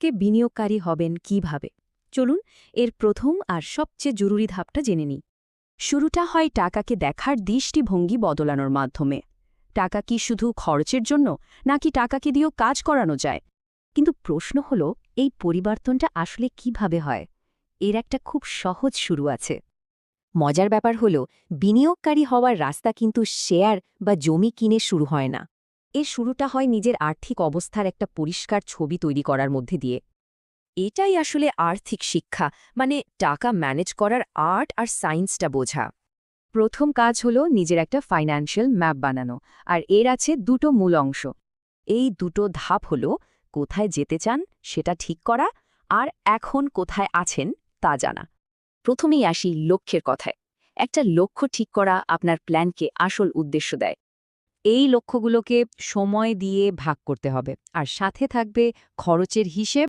থেকে বিনিয়োগকারী হবেন কিভাবে? চলুন এর প্রথম আর সবচেয়ে জরুরি ধাপটা জেনে নিই। শুরুটা হয় টাকাকে দেখার দৃষ্টিভঙ্গি বদলানোর মাধ্যমে। টাকা কি শুধু খরচের জন্য, নাকি টাকাকে দিয়েও কাজ করানো যায়? কিন্তু প্রশ্ন হলো, এই পরিবর্তনটা আসলে কিভাবে হয়? এর একটা খুব সহজ শুরু আছে। মজার ব্যাপার হলো, বিনিয়োগকারী হওয়ার রাস্তা কিন্তু শেয়ার বা জমি কিনে শুরু হয় না। এর শুরুটা হয় নিজের আর্থিক অবস্থার একটা পরিষ্কার ছবি তৈরি করার মধ্যে দিয়ে। এটাই আসলে আর্থিক শিক্ষা, মানে টাকা ম্যানেজ করার আর্ট আর সায়েন্সটা বোঝা। প্রথম কাজ হলো নিজের একটা ফাইন্যান্সিয়াল ম্যাপ বানানো, আর এর আছে দুটো মূল অংশ। এই দুটো ধাপ হলো কোথায় যেতে চান সেটা ঠিক করা, আর এখন কোথায় আছেন তা জানা। প্রথমেই আসি লক্ষ্যের কথায়। একটা লক্ষ্য ঠিক করা আপনার প্ল্যানকে আসল উদ্দেশ্য দেয়। এই লক্ষ্যগুলোকে সময় দিয়ে ভাগ করতে হবে, আর সাথে থাকবে খরচের হিসেব